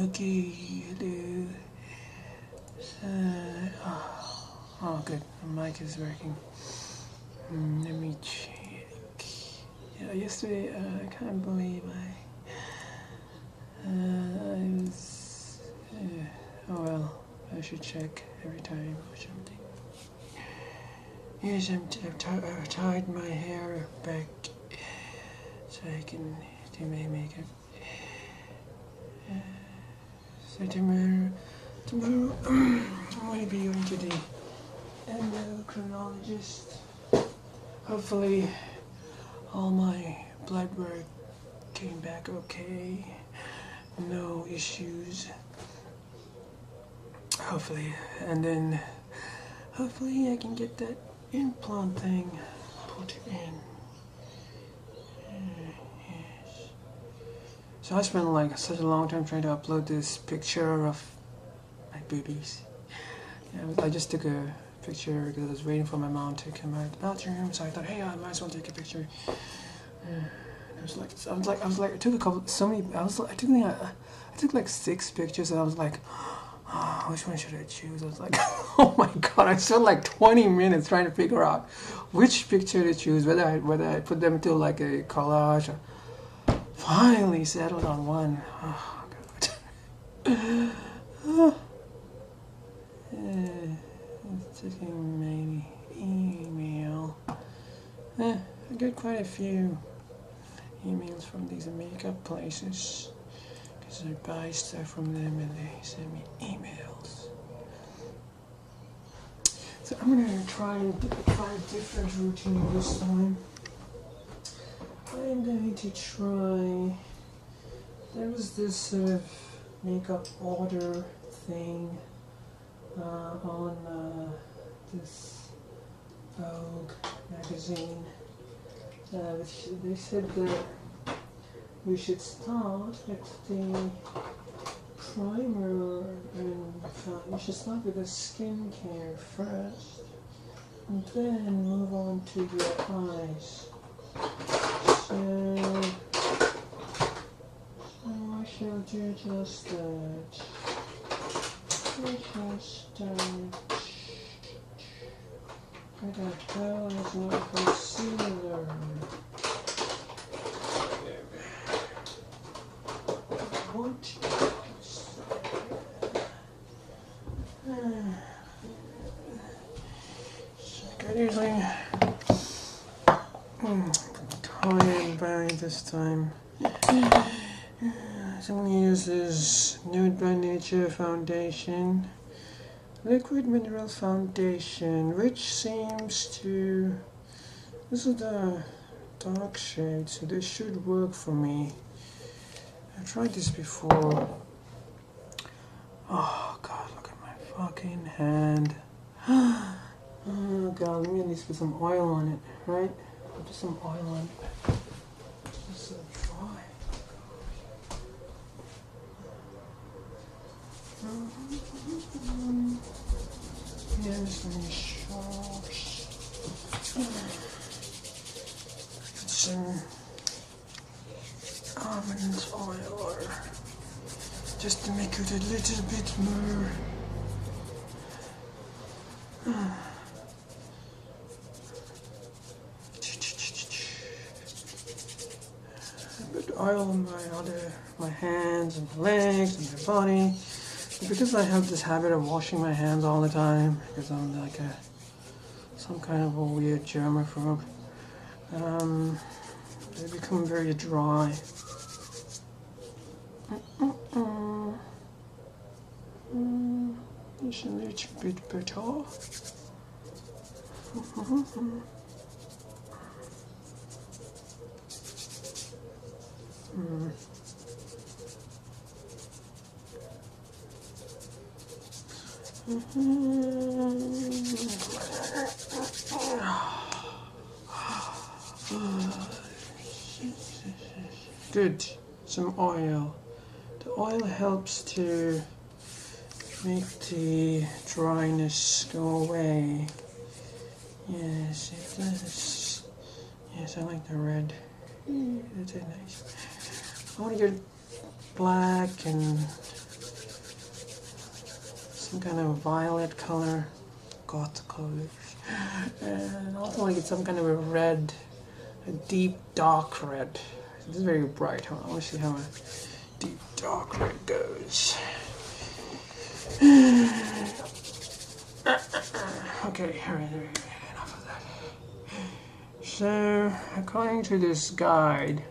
Okay, hello. Oh, good. The mic is working. Let me check. Yeah, yesterday I can't believe I was. Oh well, I should check every time or something. Yes, I've tied my hair back so I can do my makeup. So tomorrow I'm going to be going to the endocrinologist. Hopefully all my blood work came back okay. No issues. Hopefully. And then hopefully I can get that implant thing put in. Yes. So I spent like such a long time trying to upload this picture of my boobies. Yeah, I just took a picture because I was waiting for my mom to come out of the bathroom, so I thought, hey, I might as well take a picture. I took like 6 pictures, and I was like, oh, which one should I choose? I was like, oh my god, I spent like 20 minutes trying to figure out which picture to choose, whether I put them to like a collage. Or finally settled on one. Oh god. It's taking maybe email. I got quite a few emails from these makeup places because I buy stuff from them and they send me emails. So I'm gonna try a different routine this time. I'm going to try. There was this sort of makeup order thing on this Vogue magazine. They said that we should start with the primer and you should start with the skincare first and then move on to your eyes. So I shall do just that. Where the hell is my concealer? What? I usually tired by this time. So I'm going to use this Nude by Nature foundation, liquid mineral foundation, which seems to, this is the dark shade, so this should work for me. I've tried this before. Oh god, look at my fucking hand. Oh god, let me at least put some oil on it, right? Put some oil on it. It's so dry. Here's my shorts. Put some almond oil just to make it a little bit more put oil on my hands and my legs and my body. Because I have this habit of washing my hands all the time, because I'm like some kind of a weird germaphobe, they become very dry. It's a little bit better. Good, some oil. The oil helps to make the dryness go away. Yes, it does. Yes, I like the red. That's nice. I want to get black and some kind of violet color, goth color, and I also want to get some kind of a red, a deep dark red. This is very bright. Huh? I want to see how a deep dark red goes. Okay, alright, enough of that. So, according to this guide,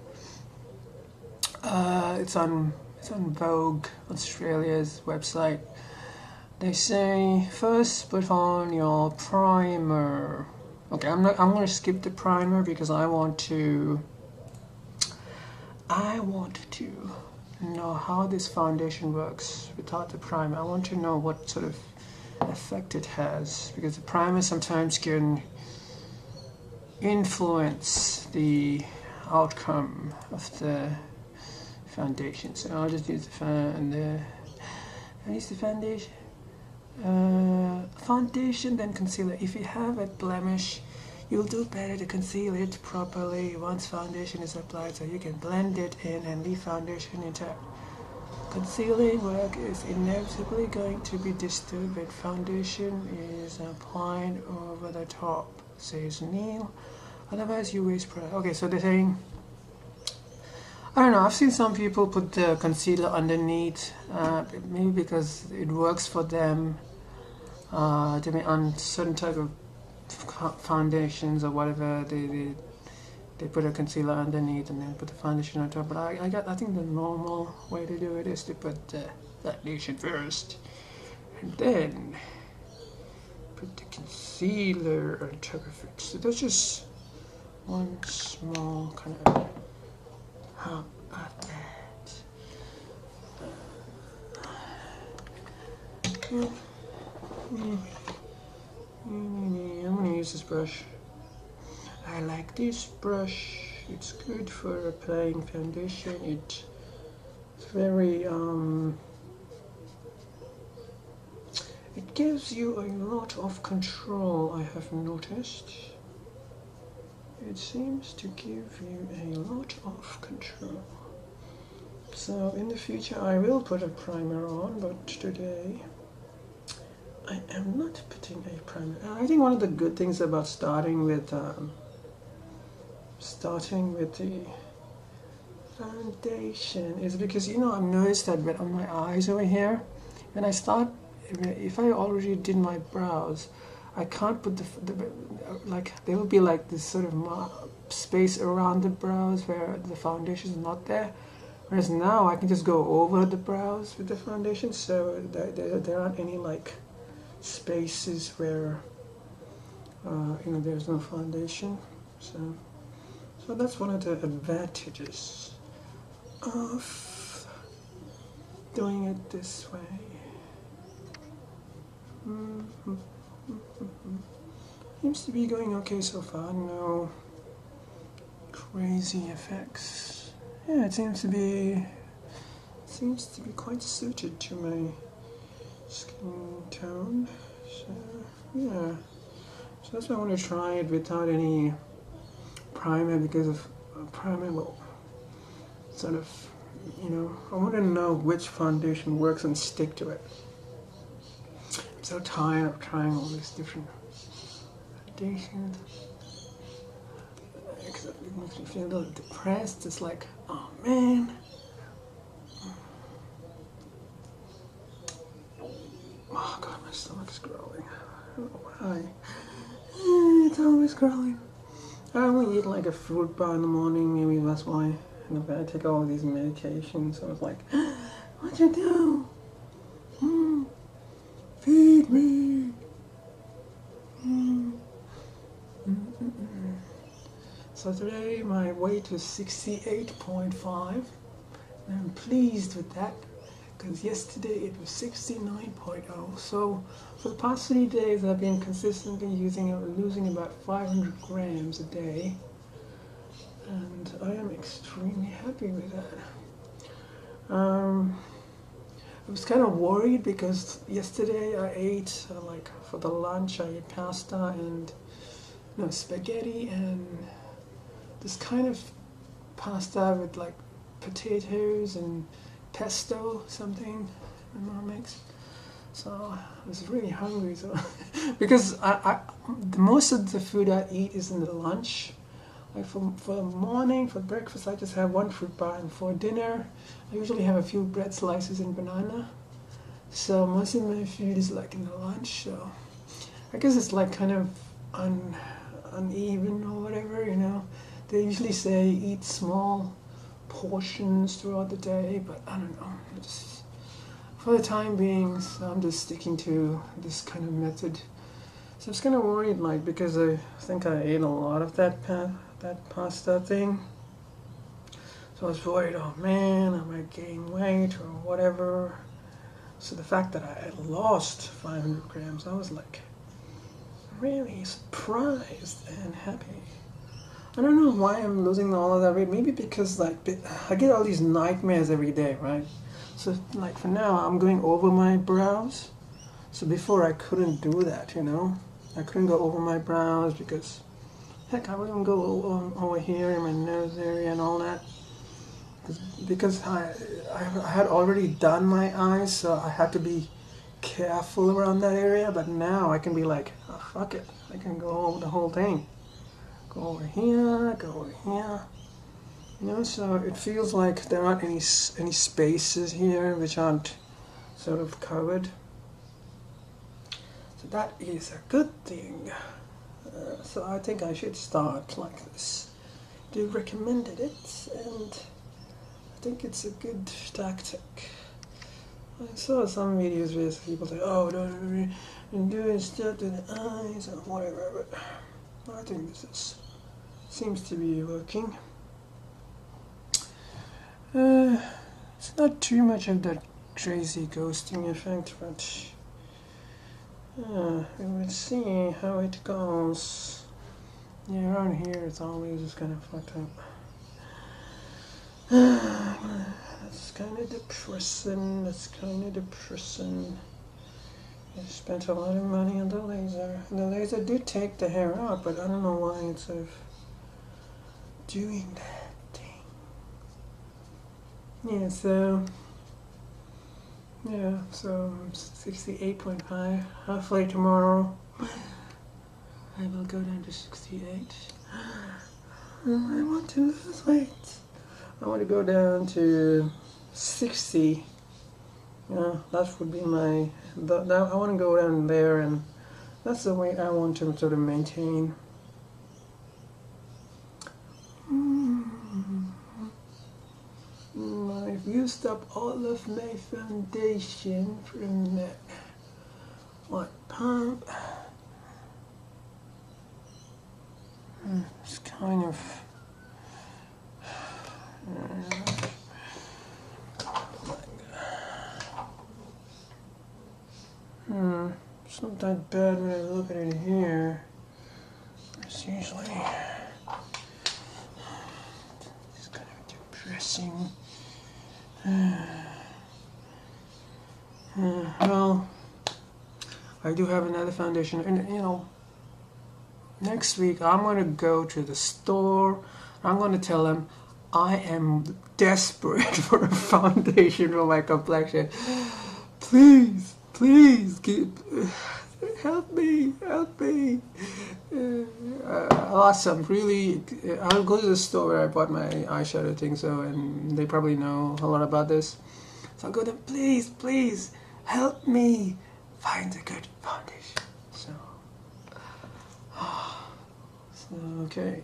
it's on Vogue Australia's website. They say first put on your primer. Okay, I'm going to skip the primer because I want to know how this foundation works without the primer. I want to know what sort of effect it has, because the primer sometimes can influence the outcome of the foundation. So I'll just use the foundation, then concealer. If you have a blemish, you'll do better to conceal it properly once foundation is applied, so you can blend it in and leave foundation intact. Concealing work is inevitably going to be disturbed when foundation is applied over the top, says Neil. Otherwise, you waste product. Okay, so they're saying, I don't know, I've seen some people put the concealer underneath, maybe because it works for them, to be on certain type of foundations or whatever, they put a concealer underneath and then put the foundation on top. But I think the normal way to do it is to put the foundation first and then put the concealer on top of it. So that's just one small kind of how about that. I'm gonna use this brush. I like this brush. It's good for applying foundation. It's very it gives you a lot of control, I have noticed. It seems to give you a lot of control. So in the future I will put a primer on, but today I am not putting a primer. I think one of the good things about starting with the foundation is because, you know, I've noticed that on my eyes over here, when I start, if I already did my brows, I can't put the like, there will be like this sort of space around the brows where the foundation is not there. Whereas now I can just go over the brows with the foundation, so there aren't any like spaces where you know, there's no foundation. So that's one of the advantages of doing it this way. Seems to be going okay so far. No crazy effects. Yeah, it seems to be quite suited to my skin tone. So yeah, so that's why I want to try it without any primer, because of primer will sort of, you know, I want to know which foundation works and stick to it. I'm so tired of trying all these different foundations. It makes me feel a little depressed. It's like, oh man. Oh god, my stomach's growling. I don't know why. It's always growling. I only eat like a fruit bar in the morning, maybe that's why. And I take all these medications, so I was like, what you do? Feed me. So today my weight is 68.5, and I'm pleased with that, because yesterday it was 69.0. So for the past 3 days I've been consistently losing about 500 grams a day, and I am extremely happy with that. I was kind of worried because yesterday I ate, like for the lunch, I ate pasta and spaghetti and this kind of pasta with like potatoes and pesto, something my mom makes. So I was really hungry. So because most of the food I eat is in the lunch. Like for the morning, for breakfast, I just have one fruit bar, and for dinner, I usually have a few bread slices and banana. So most of my food is like in the lunch. So I guess it's like kind of uneven or whatever, you know. They usually say eat small portions throughout the day, but I don't know. Just for the time being, so I'm just sticking to this kind of method. So I was kind of worried, like, because I think I ate a lot of that pasta thing. So I was worried, oh man, I might gain weight or whatever. So the fact that I had lost 500 grams, I was like really surprised and happy. I don't know why I'm losing all of that weight. Maybe because like I get all these nightmares every day, right? So like for now, I'm going over my brows. So before I couldn't do that, you know. I couldn't go over my brows because, heck, I wouldn't go over here in my nose area and all that. Because I had already done my eyes, so I had to be careful around that area. But now I can be like, oh, fuck it. I can go over the whole thing. Go over here, go over here. You know, so it feels like there aren't any spaces here which aren't sort of covered. So that is a good thing. So I think I should start like this. They recommended it, and I think it's a good tactic. I saw some videos where people say, "Oh, don't do stuff to the eyes or whatever," but I think this seems to be working. It's not too much of that crazy ghosting effect, but we will see how it goes. Yeah, around here it's always just kind of fucked up. That's kind of depressing. I spent a lot of money on the laser. The laser did take the hair out, but I don't know why it's sort of doing that thing. Yeah, so 68.5. Hopefully tomorrow I will go down to 68. I want to lose weight. I want to go down to 60. That would be my. I want to go down there, and that's the weight I want to sort of maintain. I've used up all of my foundation from that pump. It's kind of. It's not that bad when I look at it here. It's usually it's kind of depressing. Well, I do have another foundation, and next week I'm going to go to the store. I'm going to tell them I am desperate for a foundation for my complexion. Please, help me. Awesome, really. I'll go to the store where I bought my eyeshadow thing, and they probably know a lot about this. So I'll go to them, please, help me find a good foundation. Okay.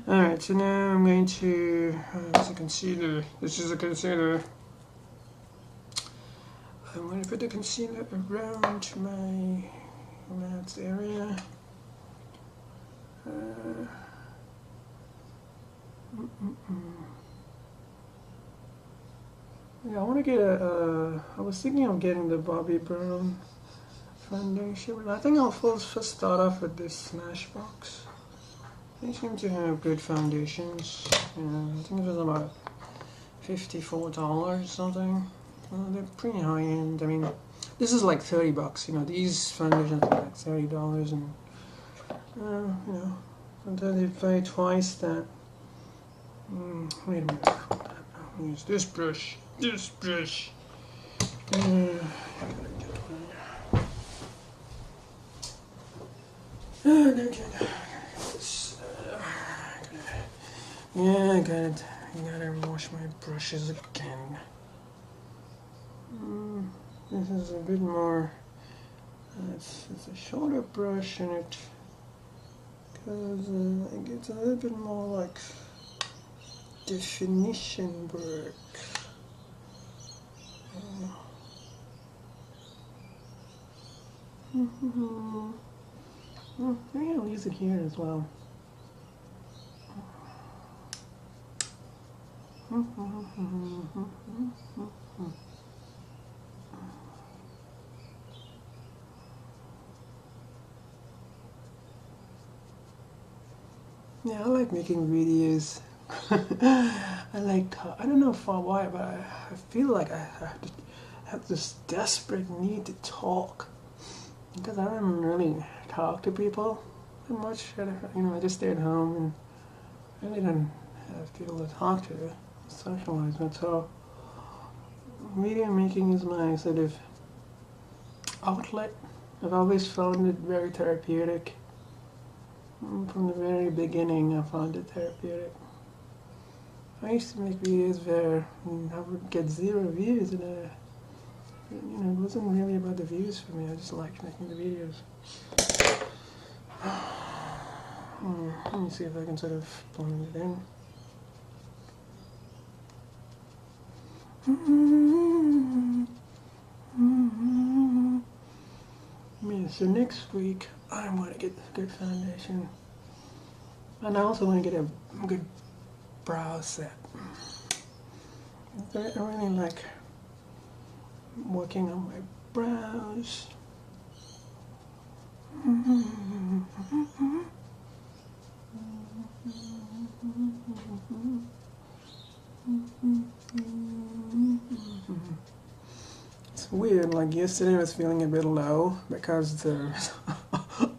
Alright, so now I'm going to, this is a concealer. I'm going to put the concealer around my mouth area. Yeah, I want to get I was thinking of getting the Bobbi Brown foundation, but I think I'll first start off with this Smashbox. They seem to have good foundations. I think it was about $54 or something. They're pretty high end. I mean, this is like $30. These foundations are like $30, and sometimes they pay twice that. Wait a minute. I'll use this brush. this brush. Yeah, I gotta wash my brushes again. This is a bit more. It's a shorter brush, and it goes. It gets a little bit more like definition work. Maybe I'll use it here as well. Yeah, I like making videos. I don't know for why, but I feel like I have this desperate need to talk. Because I don't really talk to people that much. I just stay at home and really don't have people to talk to, socialize with. So video making is my sort of outlet. I've always found it very therapeutic. From the very beginning, I found it therapeutic. I used to make videos where I would get 0 views, and it wasn't really about the views for me. I just liked making the videos. Let me see if I can sort of blend it in. Yeah, so next week I'm going to get a good foundation, and I also want to get a good brow set. I really like working on my brows. It's weird, like yesterday I was feeling a bit low because the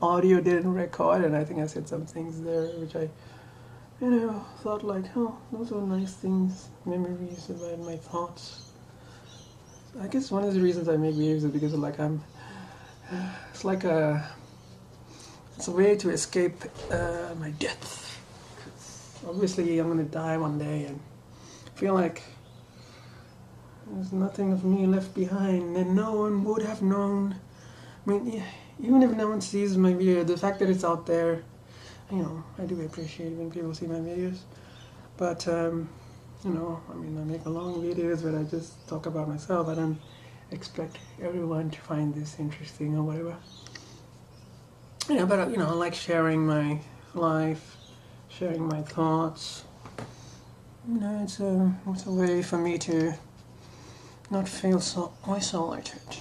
audio didn't record, and I think I said some things there which I thought like, oh, those were nice things, memories about my thoughts. I guess one of the reasons I make videos is because it's a way to escape my death. Obviously I'm gonna die one day, and I feel like there's nothing of me left behind, and no one would have known. I mean, even if no one sees my video, the fact that it's out there, I do appreciate when people see my videos. But, I make long videos where I just talk about myself. I don't expect everyone to find this interesting or whatever. But, I like sharing my life, sharing my thoughts. It's a way for me to not feel so isolated.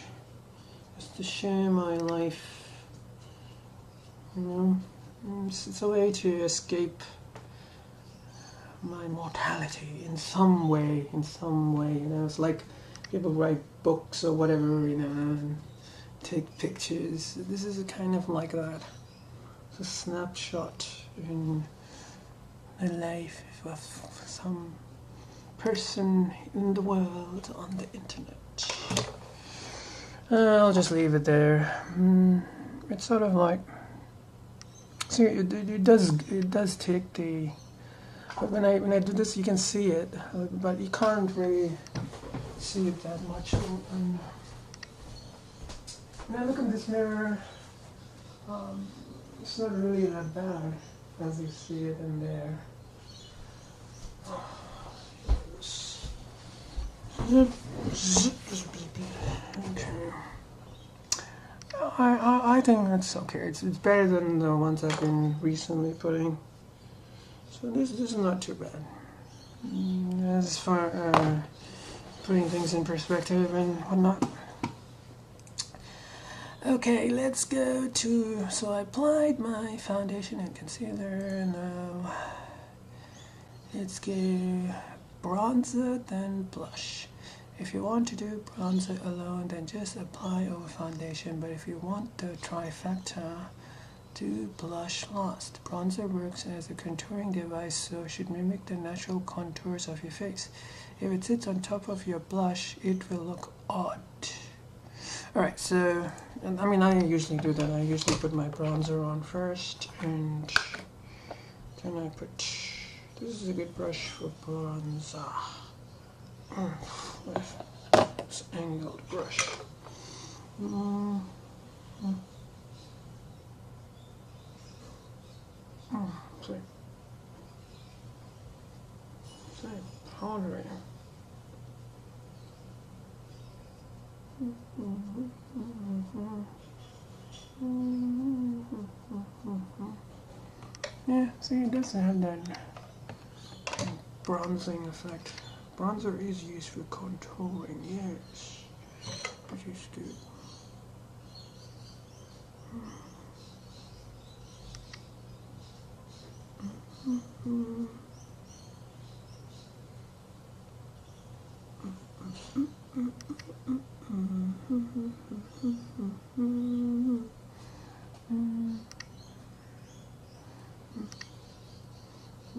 Just to share my life, It's a way to escape my mortality in some way. It's like people write books or whatever, and take pictures. This is a kind of like that. It's a snapshot in the life of some person in the world on the internet. I'll just leave it there. It's sort of like, see, it does take the. But when I do this, you can see it, but you can't really see it that much. When I look in this mirror, it's not really that bad as you see it in there. Okay. I think that's okay. It's better than the ones I've been recently putting. So this is not too bad. As for putting things in perspective and whatnot. Okay, let's go to. So I applied my foundation and concealer. Now let's go bronzer, then blush. If you want to do bronzer alone, then just apply over foundation. But if you want the trifecta, to blush lost. Bronzer works as a contouring device, so should mimic the natural contours of your face. If it sits on top of your blush, it will look odd. Alright, so, I mean, I usually do that. I usually put my bronzer on first, and then I put, this is a good brush for bronzer. This angled brush. Powdering. Yeah, see, it doesn't have that bronzing effect. Bronzer is used for contouring, yes, which is good.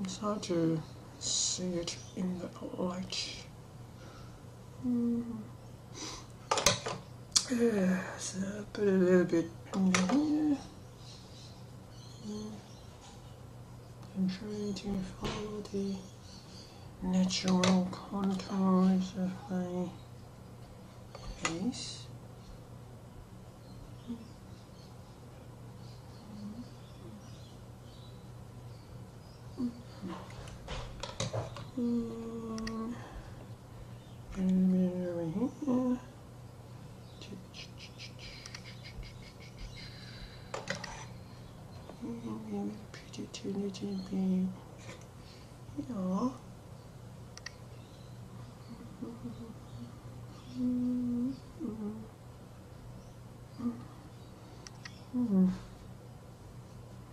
It's hard to see it in the light. Yeah, so put a little bit in here. I'm trying to follow the natural contours of my face.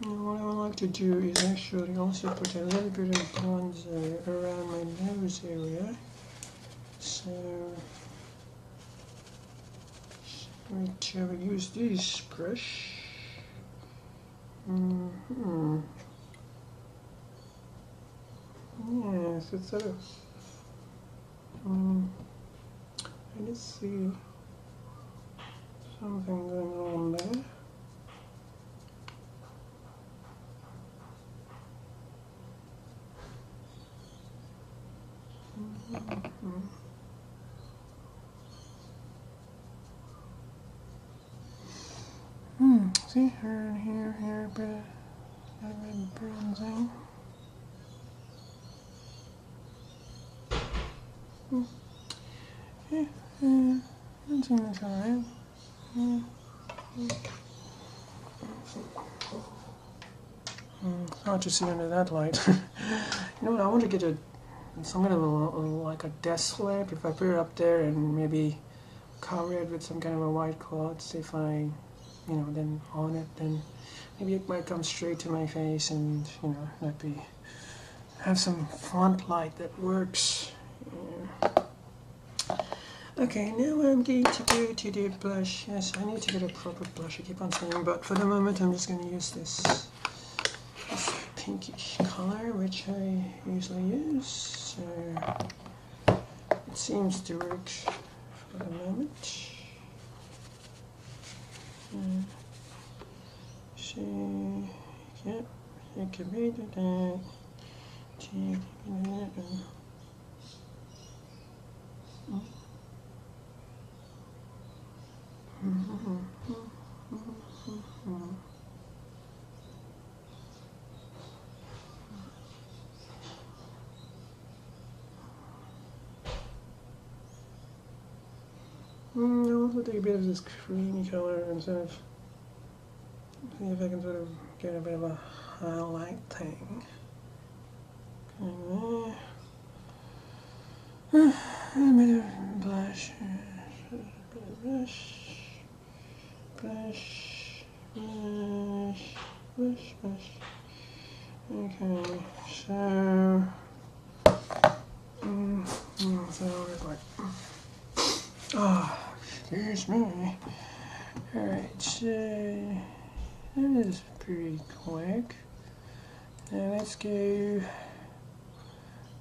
What I would like to do is actually also put a little bit of bronzer around my nose area. So I will use this brush. Yes, it's sort of. I just see something going on there. See her here, a bit of bronzing. Yeah, I think that's alright. It's hard to see under that light. You know what? I want to get some kind of like a desk lamp. If I put it up there and maybe cover it with some kind of a white cloth, if I, then on it, then maybe it might come straight to my face, and have some front light that works. Yeah. Okay, now what I'm going to do to the blush, yes, I need to get a proper blush, I keep on saying, but for the moment I'm just going to use this pinkish color, which I usually use, so it seems to work for the moment. So, yeah, I can read that. I'll also take a bit of this creamy color and sort of see if I can sort of get a bit of a highlight thing. Okay, a bit of blush, blush. Okay, so it's like, excuse me. Alright, so that is pretty quick. Now let's go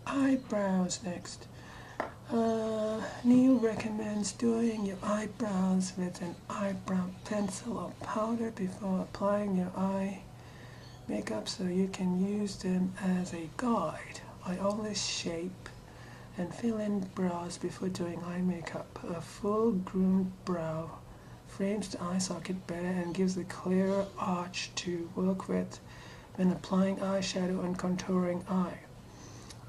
eyebrows next. Neil recommends doing your eyebrows with an eyebrow pencil or powder before applying your eye makeup so you can use them as a guide. I always shape and fill in brows before doing eye makeup. A full groomed brow frames the eye socket better and gives a clearer arch to work with when applying eyeshadow and contouring eye.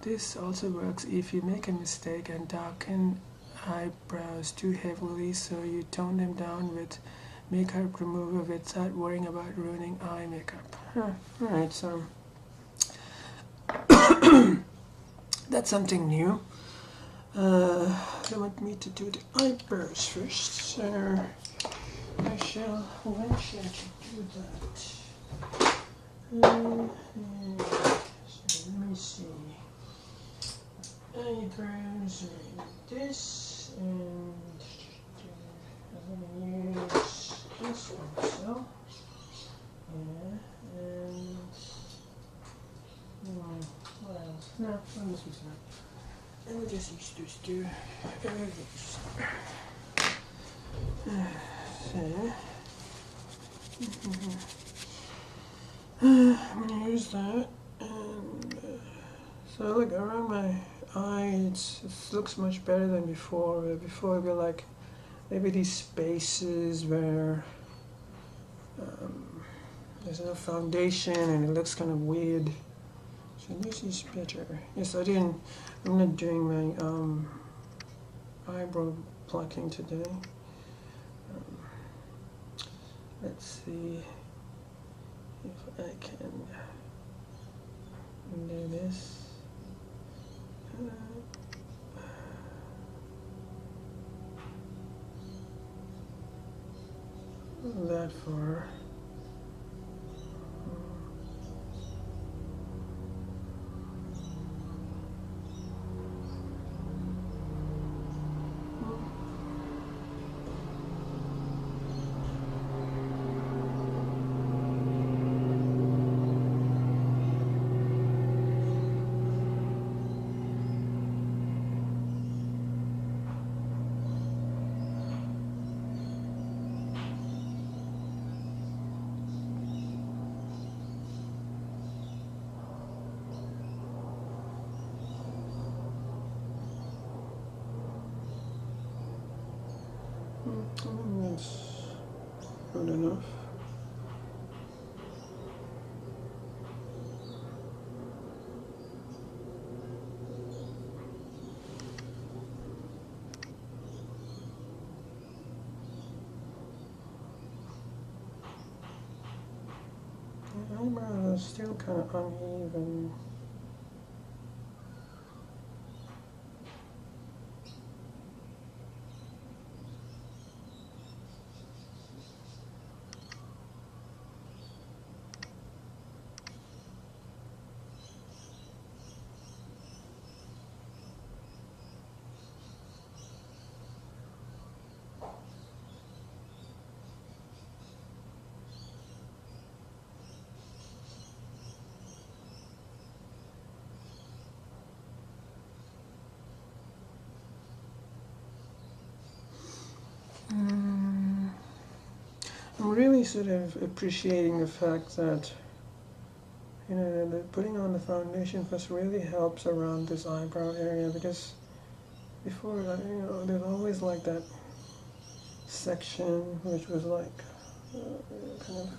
This also works if you make a mistake and darken eyebrows too heavily, so you tone them down with makeup remover without worrying about ruining eye makeup. Alright, so that's something new. They want me to do the eyebrows first, so I shall venture to do that. So let me see. Eyebrows are this, and I'm going to use this also. Yeah, and what else? No, this was not. And we'll just use those two. I'm going to use that, and so look around my eye, it looks much better than before. Before it'd be like maybe these spaces where there's no foundation and it looks kind of weird. So this is better. Yes, I'm not doing my eyebrow plucking today. Let's see if I can do this. That far. That's good enough. The eyebrow is still kind of uneven. I'm really sort of appreciating the fact that, you know, that putting on the foundation first really helps around this eyebrow area, because before, you know, there's always like that section which was like kind of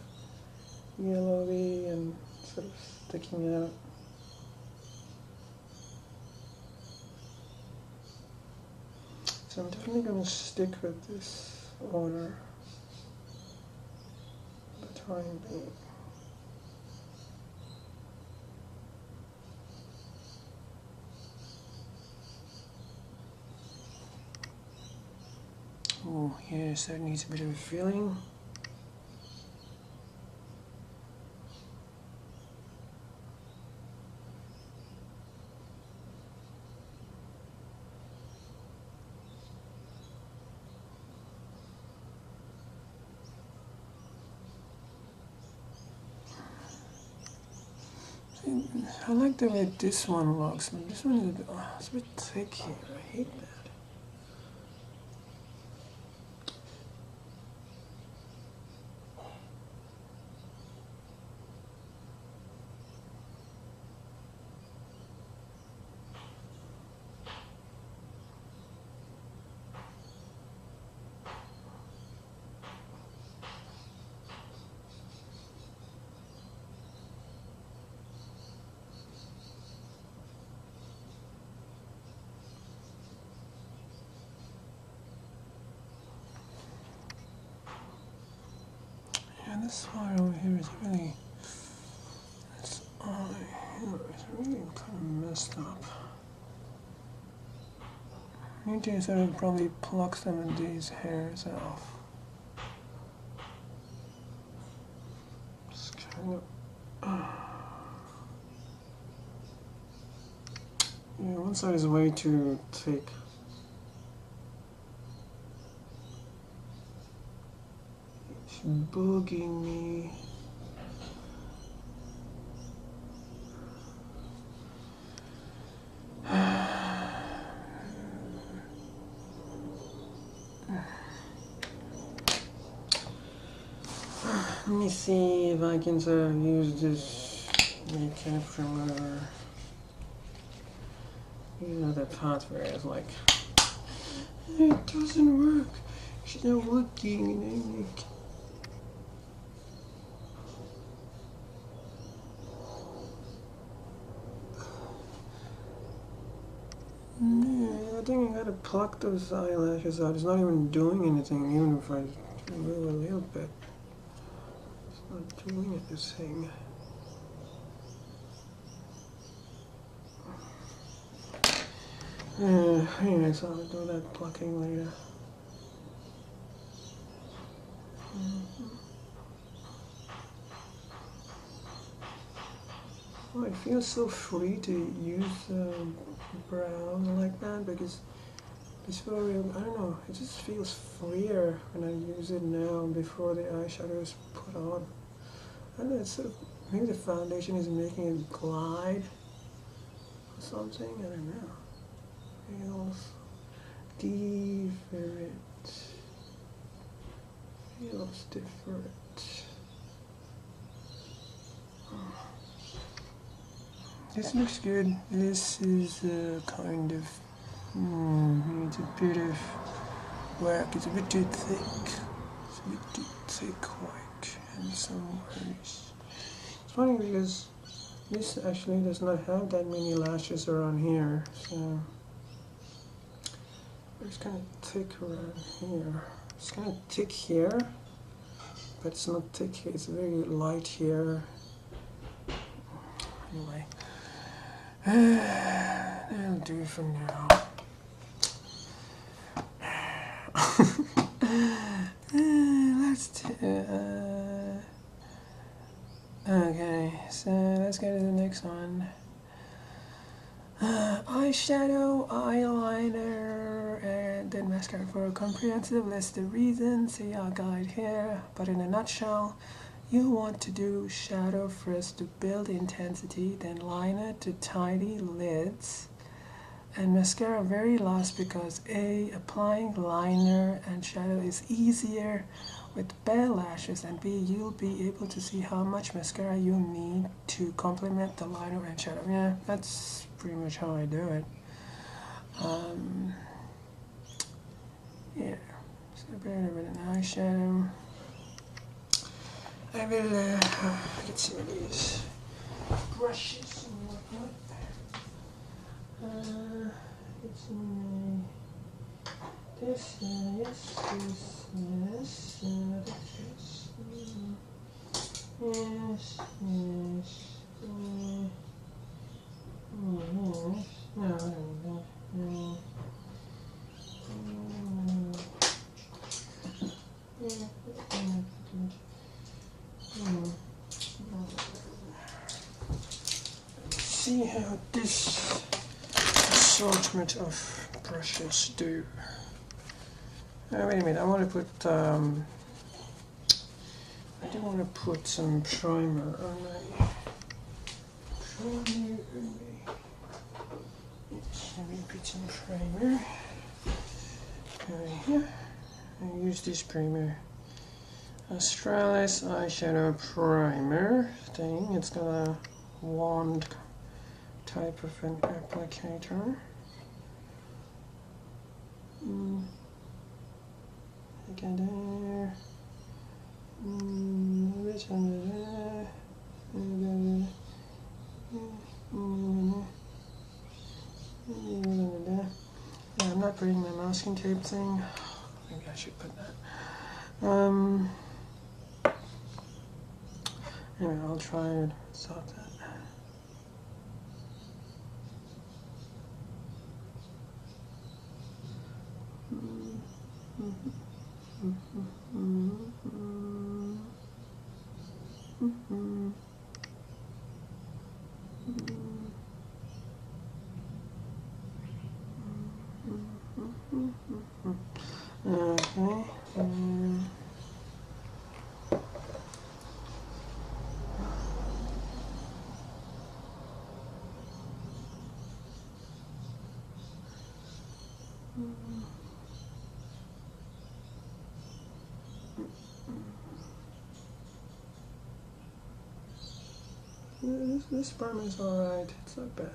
yellowy and sort of sticking out. So I'm definitely going to stick with this order for the time being. Oh yes, that needs a bit of a filling. I like the way this one looks, but this one is it's a bit thick here. I hate that. And this part over here is really, this eye here is really kind of messed up. I need to sort of probably pluck some of these hairs off. Just kind of, yeah, one side is way too thick. Bugging me. Let me see if I can sort of use this makeup remover. You know the part where it's like, it doesn't work. It's not working. I think I gotta pluck those eyelashes out. It's not even doing anything, even if I remove a little bit. It's not doing it the same. Anyways, I'll do that plucking later. Oh, it feels so free to use brown like that because it's very, I don't know, it just feels freer when I use it now before the eyeshadow is put on. I don't know, it's sort of, maybe the foundation is making it glide or something, I don't know. Feels different. Feels different. This looks good. This is kind of needs a bit of work. It's a bit too thick. It's a bit too thick, like, in some ways. It's funny because this actually does not have that many lashes around here, so it's kind of thick around here. It's kind of thick here, but it's not thick here. It's very light here. Anyway. That'll do for now. Let's do, okay, so let's go to the next one. Eyeshadow, eyeliner, and then mascara. For a comprehensive list of reasons, see our guide here. But in a nutshell, you want to do shadow first to build intensity, then liner to tidy lids, and mascara very last because A, applying liner and shadow is easier with bare lashes, and B, you'll be able to see how much mascara you need to complement the liner and shadow. Yeah, that's pretty much how I do it. Yeah, so a bit of an eyeshadow. I will get some of these brushes and whatnot. It's in this, yes, this, yes, yes, see how this assortment of brushes do. Wait a minute, I want to put I do want to put some primer on my Put some primer. Right here. I use this primer. Australis eyeshadow primer thing. It's got a wand type of an applicator. Okay, there. Which one there? Yeah, I'm not putting my masking tape thing. Maybe I should put that. Anyway, I'll try and sort that. Okay. This primer is alright, it's not bad.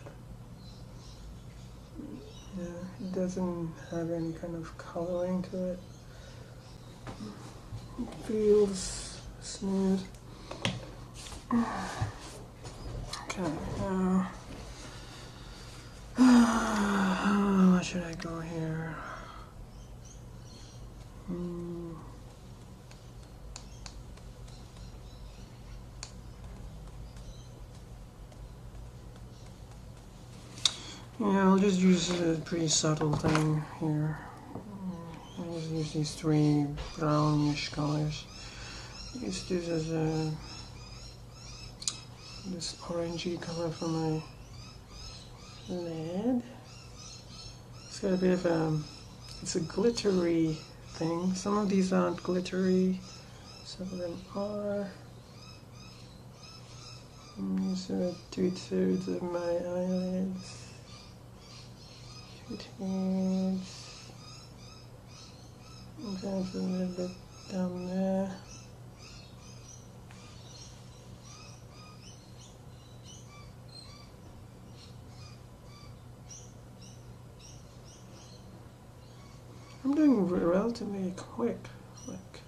Yeah, it doesn't have any kind of coloring to it. It feels smooth. Okay, where should I go here? Yeah, I'll just use a pretty subtle thing here. I'll just use these three brownish colors. Use this as this orangey color for my lid. It's got a bit of it's a glittery thing. Some of these aren't glittery, some of them are. These are 2/3 of my eyelids. 2/3. Perhaps a little bit down there. I'm doing relatively quick, like.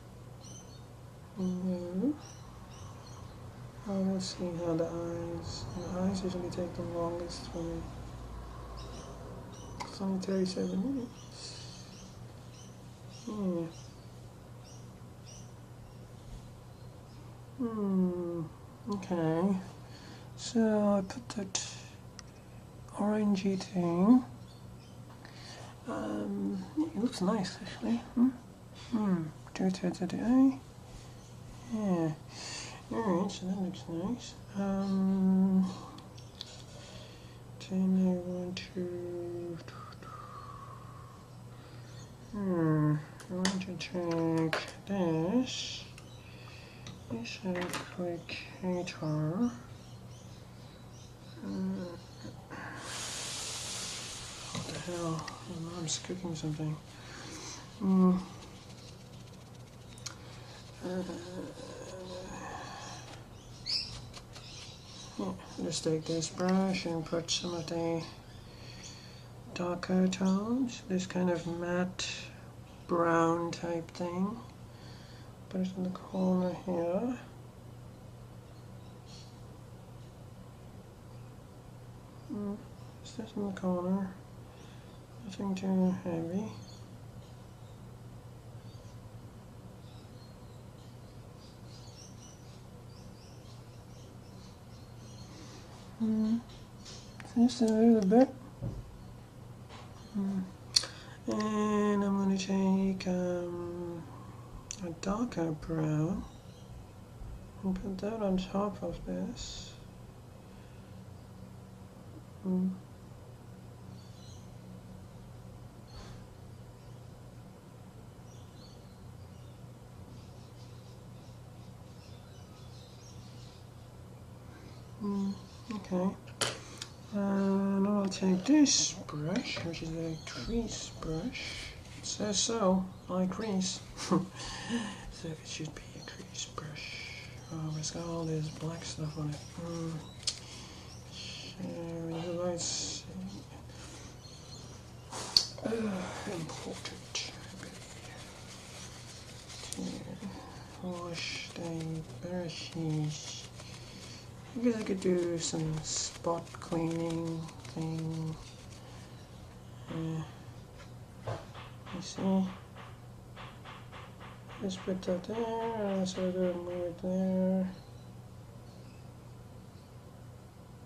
Let's see how the eyes usually take the longest for me. It's only 37 minutes. Yeah. Okay. So I put that orangey thing. It looks nice actually. 2/3 of the eye. Yeah. Alright, so that looks nice. Then I want to take this applicator. What the hell? My mom's cooking something. Just take this brush and put some of the darker tones, this kind of matte brown type thing. Put it in the corner here. Just this in the corner. Nothing too heavy. Just a little bit. And I'm going to take a darker brown and put that on top of this. Okay. And I'll take this brush, which is a crease brush. It says so, I crease. So it should be a crease brush. Oh, it's got all this black stuff on it. Let's see. Important to wash the brushes. I guess I could do some spot cleaning thing. You see? Just put that there, and sort of move it there.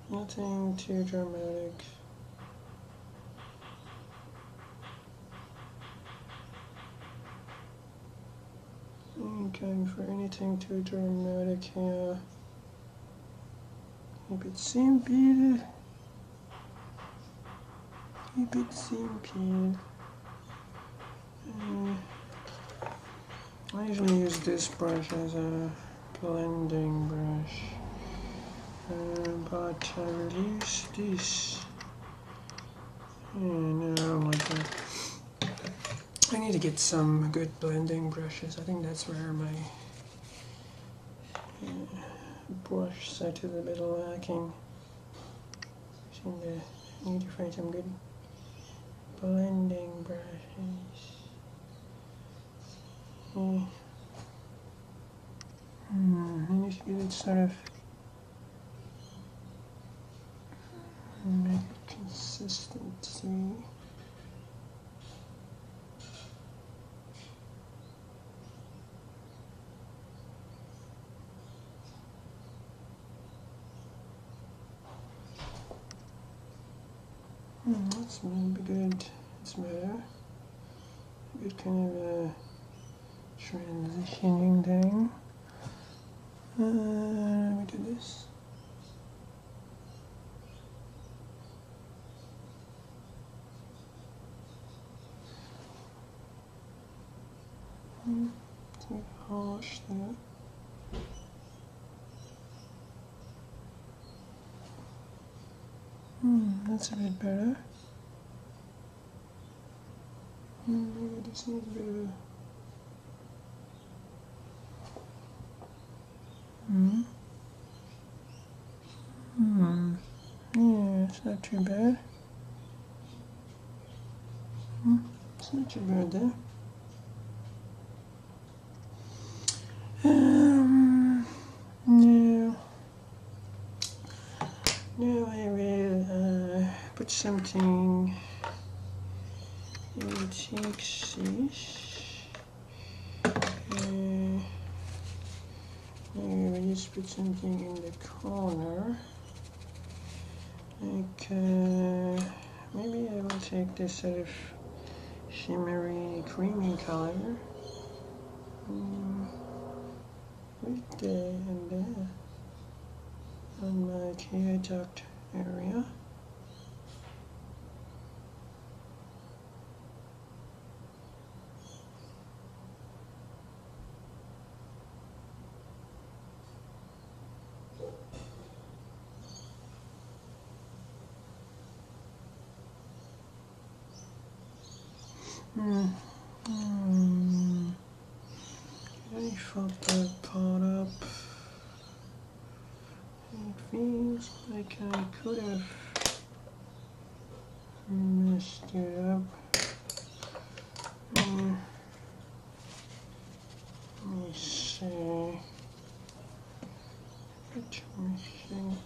Nothing too dramatic. Going for anything too dramatic here. Keep it simple. Keep it simple. I usually use this brush as a blending brush, but I will use this. No, I don't like that. I need to get some good blending brushes. I think that's where my brush set is a bit lacking. I need to find some good blending brushes. I need to get it sort of make it consistent. See? That's maybe good. It's better. Good kind of a transitioning thing. Let me do this. Take harsh there. That's a bit better. Maybe this needs a bit of a... Yeah, it's not too bad. It's not too bad there. Now I will put something in Texas. Maybe we just put something in the corner. Like, maybe I will take this sort of shimmery, creamy color. Right there and there. On my tear duct area. I fucked that part up. It feels like I could have messed it up. Let me see. Let me see.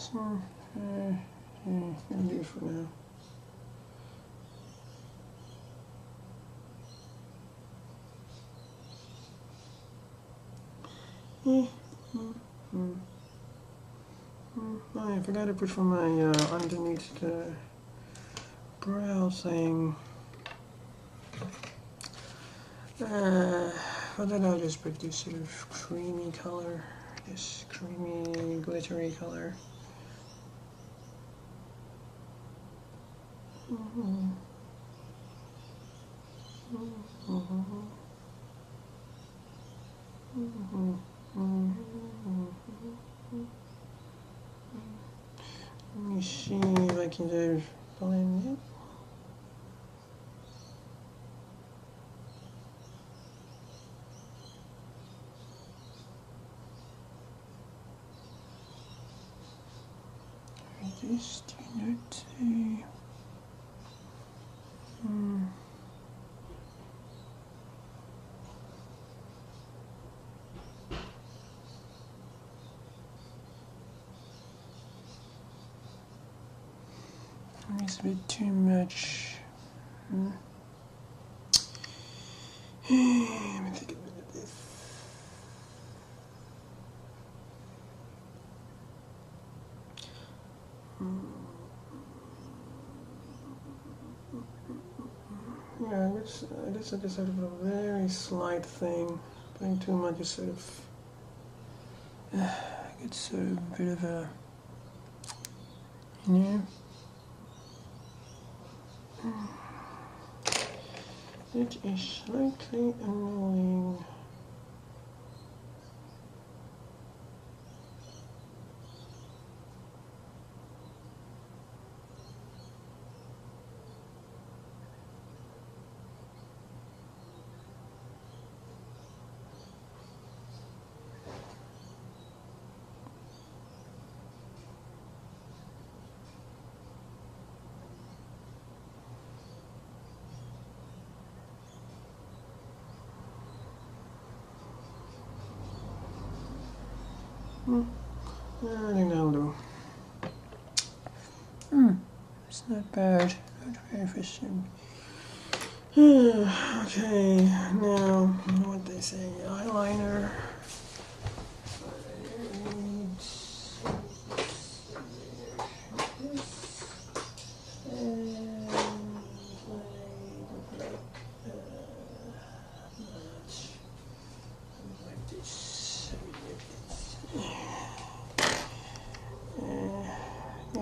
So, I'll do it for now. Oh, I forgot to put for my underneath the browsing. For that I'll just put this sort of creamy color, this creamy glittery color. Let me see if I can just blend it. This not it's a bit too much. Let me take a bit of this. Yeah, this is just sort of a very slight thing. Putting too much is sort of it's sort of a bit of a, you know. It is slightly annoying. I think that'll do. It's not bad. Not very efficient. Okay, now what they say, eyeliner.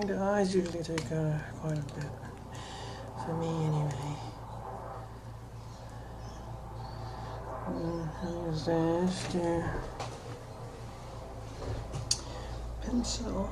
The eyes usually take quite a bit, for me anyway. Use this to pencil.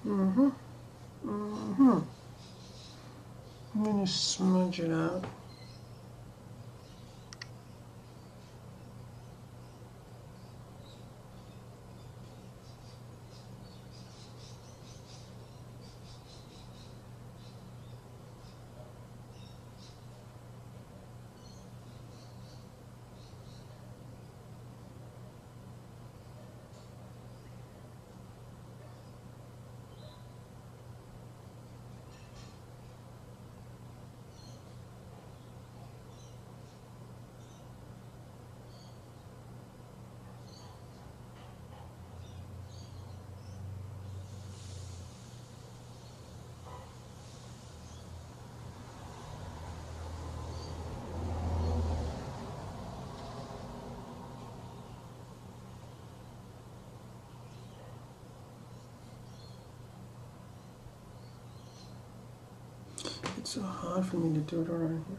I'm gonna smudge it out. so hard for me to do it around here.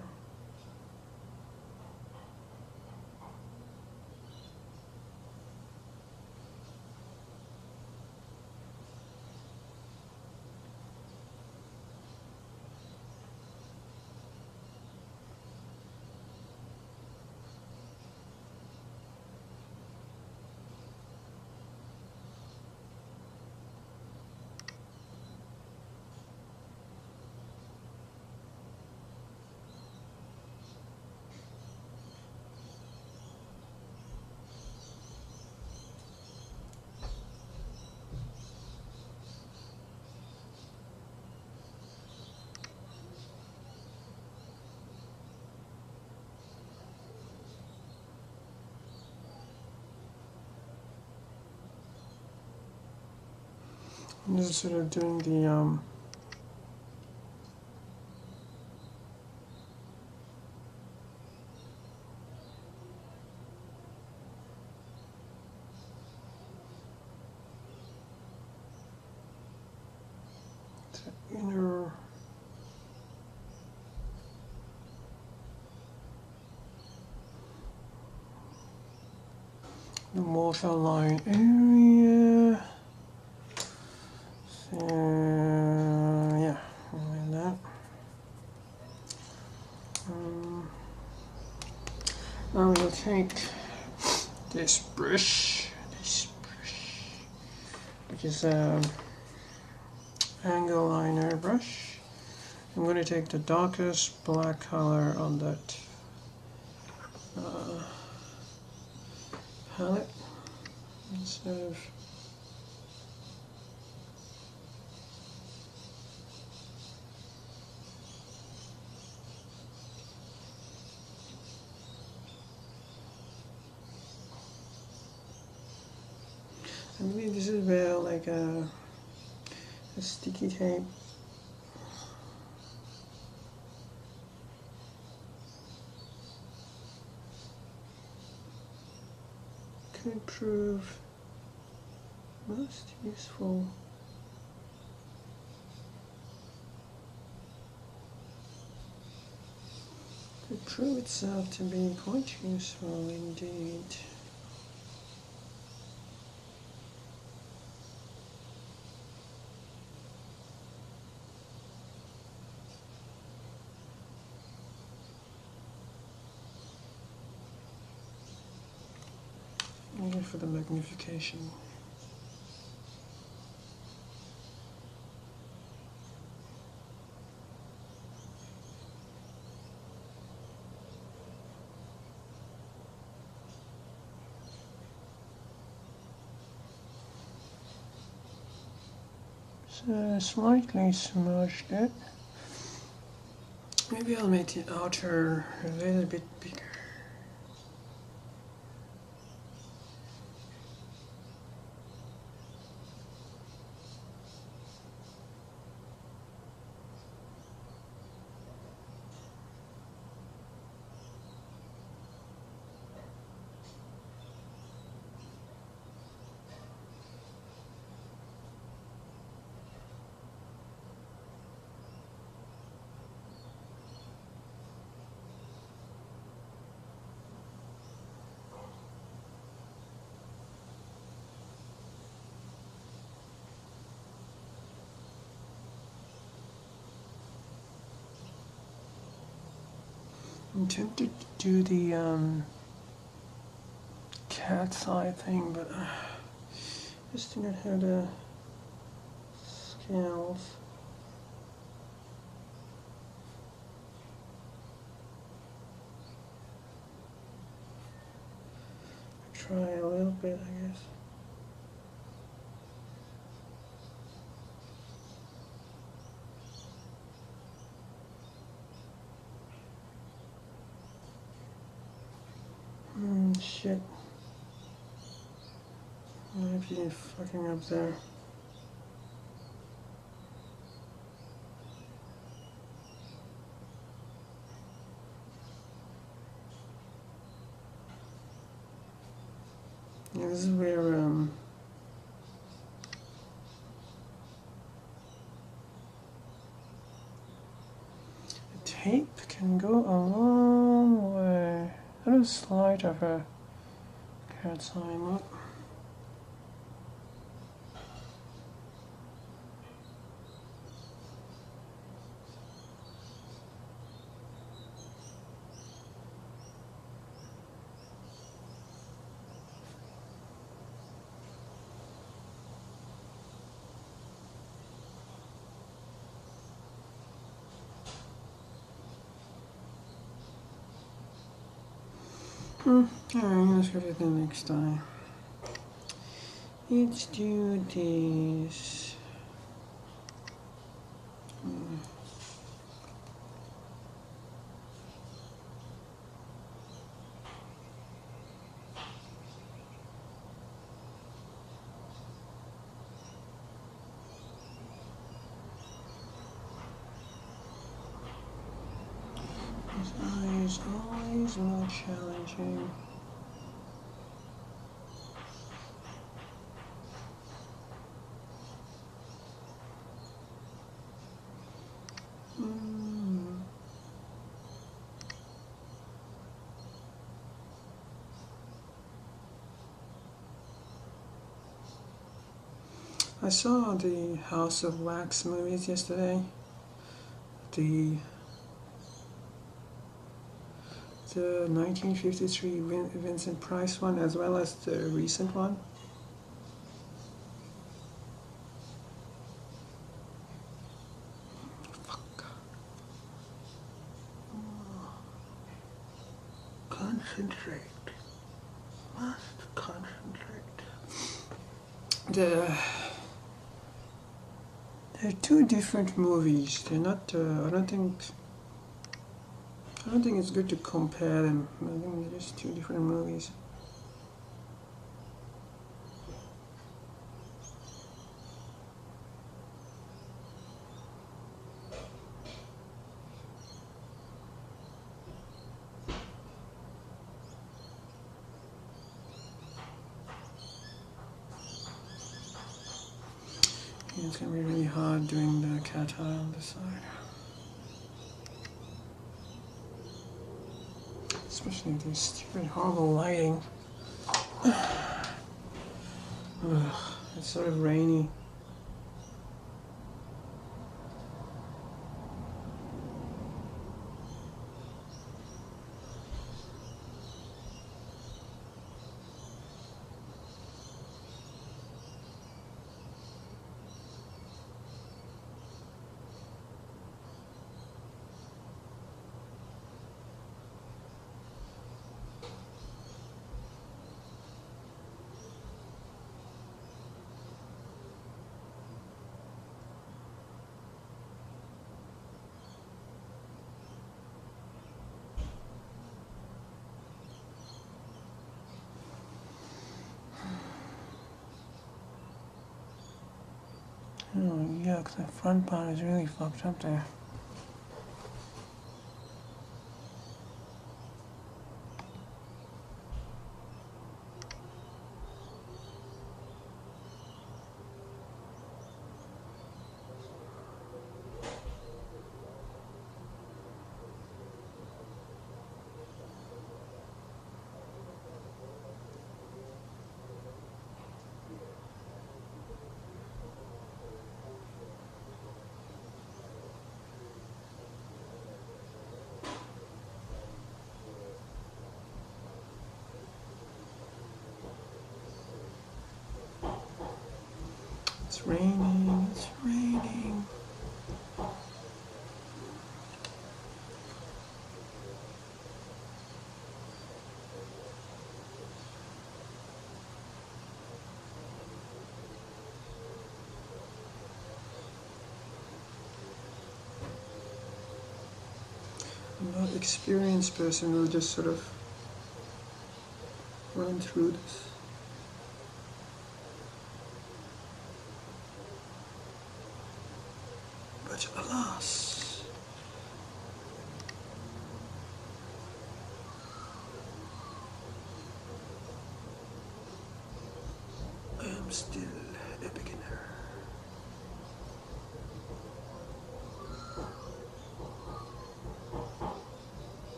I'm just sort of doing the inner the multi-line area. Yeah, like that. Now we'll take this brush, which is an angle liner brush. I'm going to take the darkest black color on that palette instead of I believe this is where like a sticky tape could prove most useful. Could prove itself to be quite useful indeed. Maybe for the magnification. So slightly smudged it. Maybe I'll make the outer a little bit bigger. I'm tempted to do the cat's eye thing, but I just do not have the scales. Try a little bit, I guess. Shit. I've been fucking up there. Yeah, this is where tape can go a long way. That is slight of a cat's eye look. Alright, let's go to the next time. Let's do this. His eyes always more challenging. I saw the House of Wax movies yesterday. The 1953 Vincent Price one, as well as the recent one. Fuck. Concentrate. Must concentrate. They're two different movies. They're not. I don't think it's good to compare them. I think they're just two different movies. Yeah, it's gonna be really hard doing the cat eye on this side. Especially with this stupid horrible lighting. It's sort of rainy. Oh yuck, the front part is really fucked up there. It's raining, it's raining. I'm not an experienced person who just sort of run through this. But alas, I am still a beginner.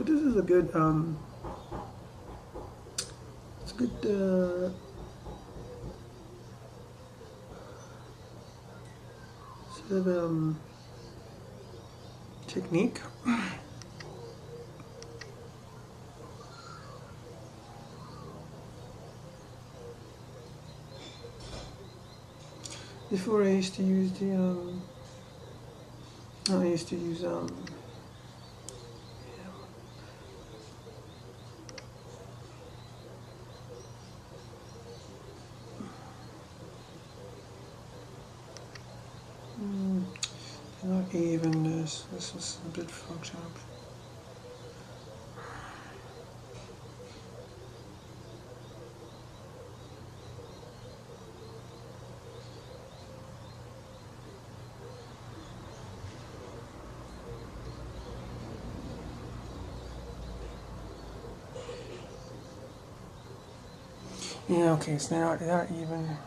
So this is a good it's a good sort of technique. Before I used to use the I used to use not even this. This is a bit fucked up. Yeah, okay, so they're not even.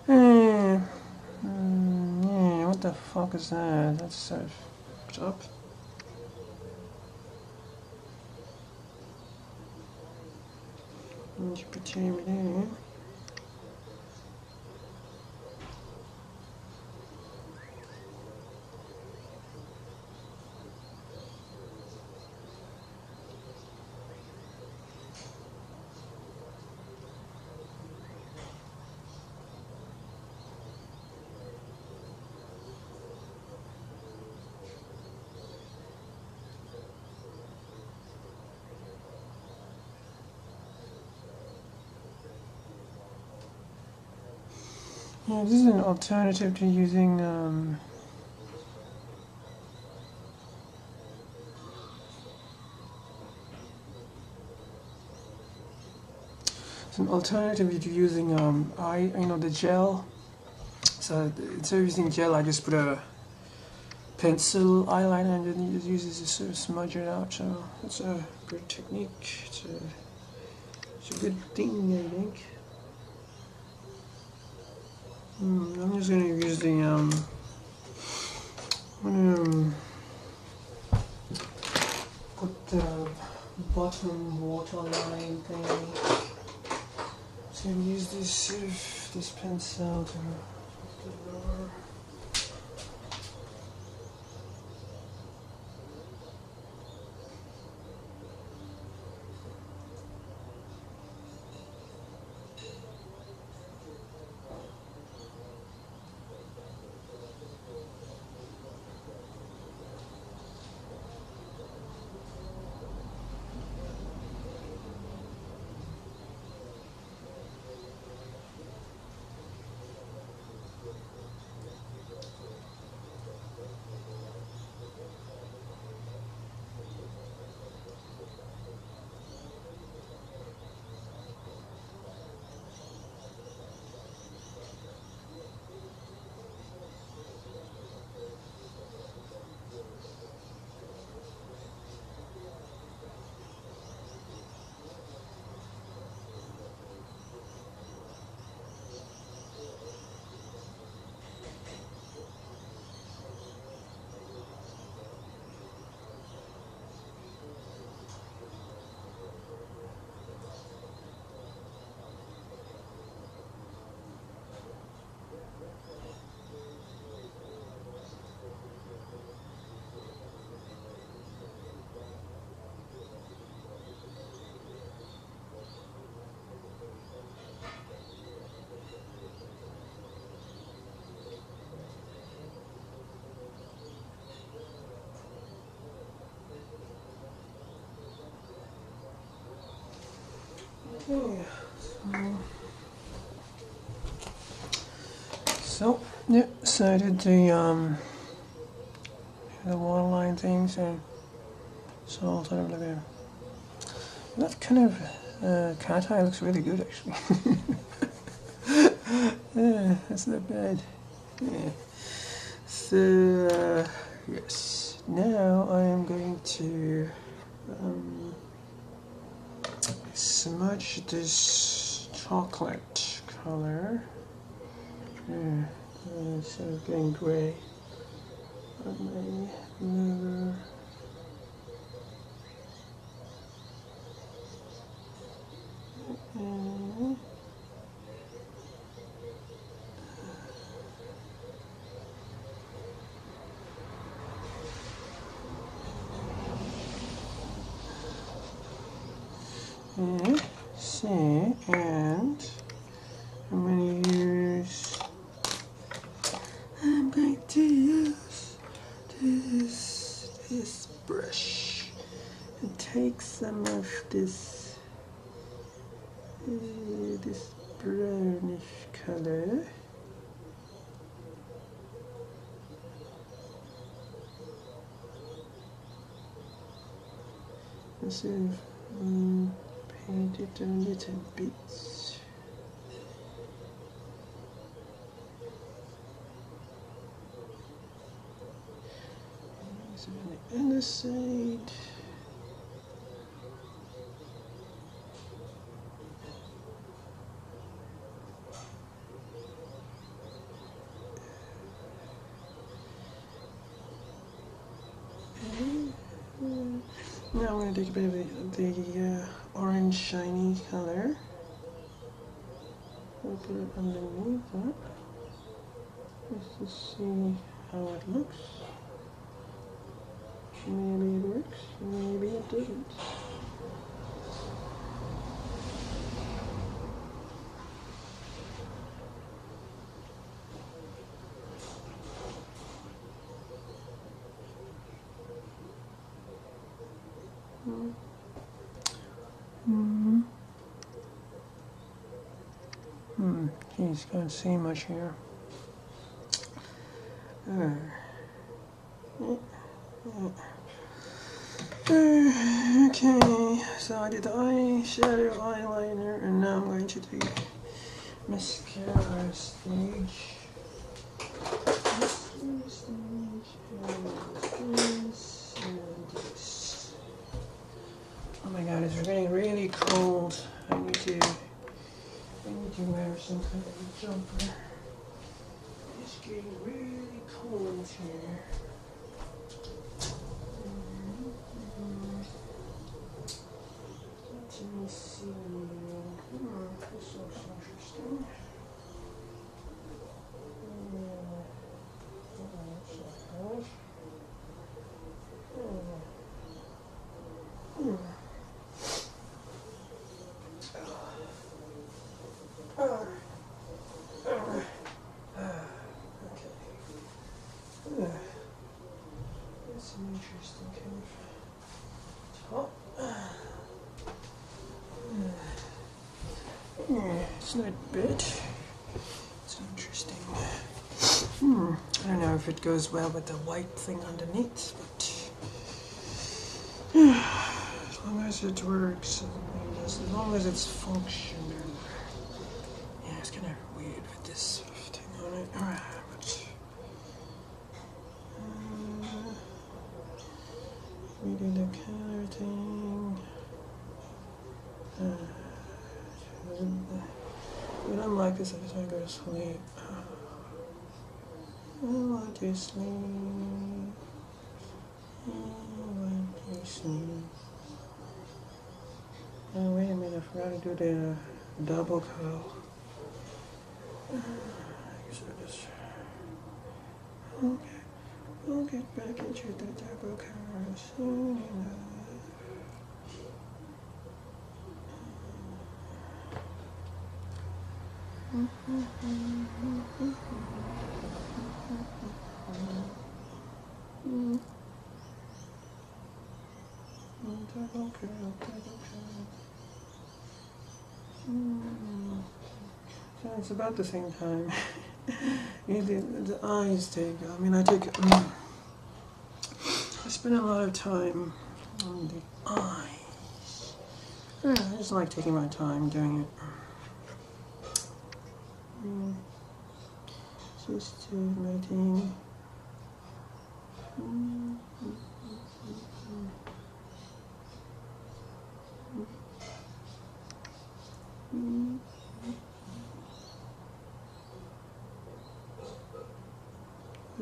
Yeah, what the fuck is that? That's so fucked up. GPT. Yeah, this is an alternative to using it's an alternative to using the gel. So instead of using gel, I just put a pencil eyeliner and then it uses to sort of smudge it out. So it's a good technique. It's a good thing, I think. I'm just gonna use the I'm gonna put the bottom waterline thing. So I'm gonna use this pencil to put the lower. Okay, so yeah, so I did the waterline things, and so I'll sort of like that kind of cat eye looks really good actually. Yeah, that's not bad. Yeah. So yes, now I am going to smudge this chocolate color. Yeah, sort of getting gray. on my mirror. See, and I'm going to use this brush and take some of this brownish color. And sort of paint it a little bit. So on the other side. Now I'm going to take a bit of the orange shiny color. I'll put it underneath that, just to see how it looks. Maybe it works, maybe it doesn't. Geez, can't see much here. Okay, so I did the eyeshadow, eyeliner, and now I'm going to do mascara stage. Oh my god, it's getting really cold. I need to wear some kind of a jumper. It's getting really cold here. Let me see. This looks interesting. That's an interesting kind of top. It's not bad. It's interesting. I don't know if it goes well with the white thing underneath, but as long as it works, as long as it's functional. Yeah, it's kind of weird with this thing on it. But we do the color thing. We don't like this, I just want to go to sleep. I want to sleep. I want to sleep. Oh, wait a minute, I forgot to do the double curl. So just, okay, we'll get back into the double curl soon enough. So it's about the same time. The eyes take, I spend a lot of time on the eyes. I just like taking my time doing it. Just letting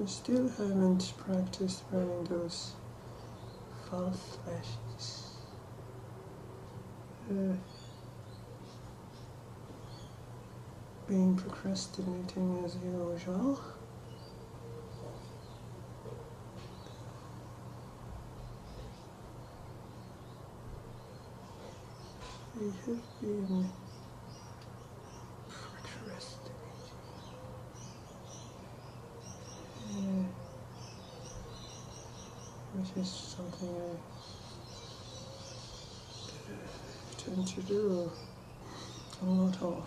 I still haven't practiced wearing those false lashes. Been procrastinating as usual. I have been procrastinating. Which is something I tend to do a lot of.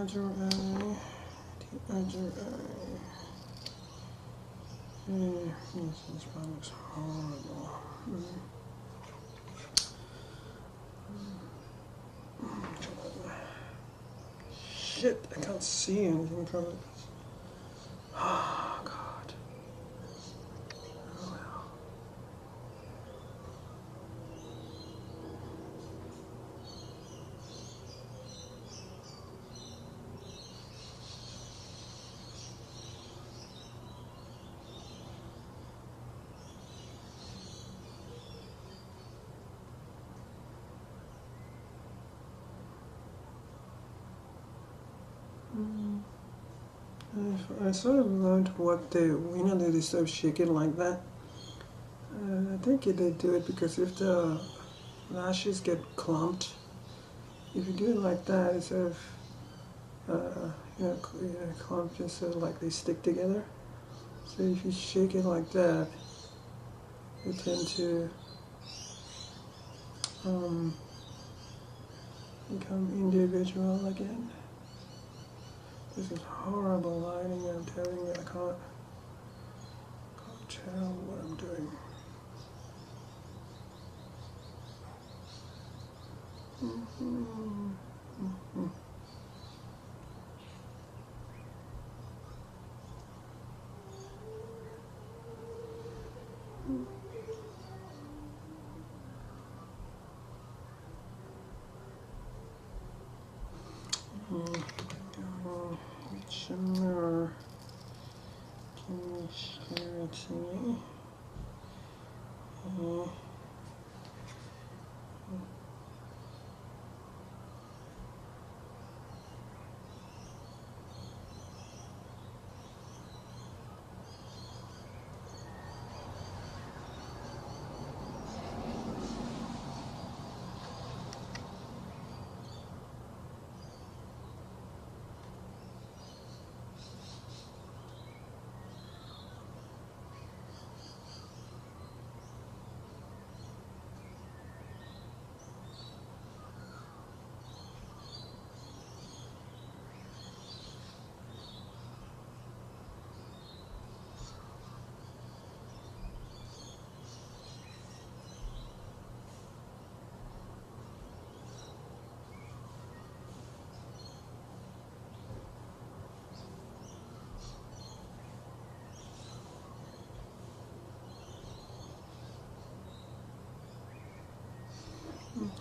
The other eye. This one looks horrible. Shit, I can't see anything from it. Oh, God. Oh, well. I sort of learned what they, they sort of shake it like that. I think they do it because if the lashes get clumped, if you do it like that, it's sort of, clump just sort of like they stick together. So if you shake it like that, they tend to become individual again. This is horrible lighting, I'm telling you, I can't tell what I'm doing. Shimmer, clarity.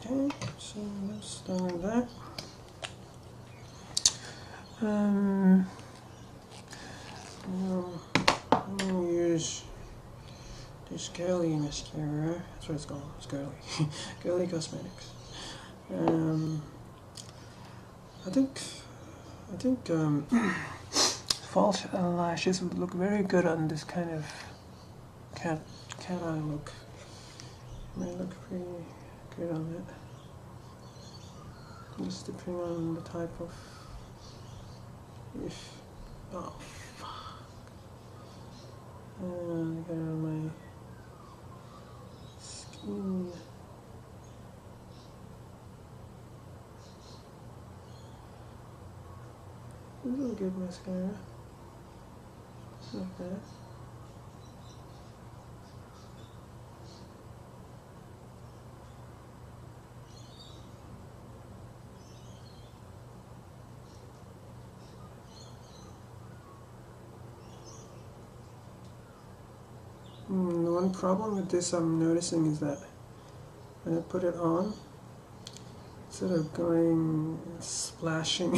Okay, so let's done with that. Now I'm going to use this Girly mascara. That's what it's called. It's Girly. Girly Cosmetics. I think false lashes would look very good on this kind of cat eye look. It might look pretty good on it. Just depending on the type of oh fuck. I got it on my skin. a good mascara. It's not bad. The one problem with this I'm noticing is that when I put it on, instead of going splashing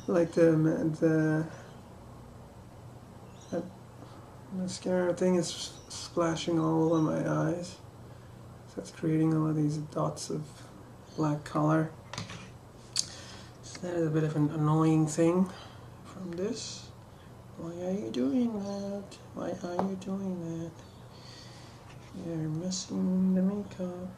like the mascara thing is splashing all over my eyes, so it's creating all of these dots of black color. So that is a bit of an annoying thing from this. Why are you doing that? Why are you doing that? You're messing the makeup.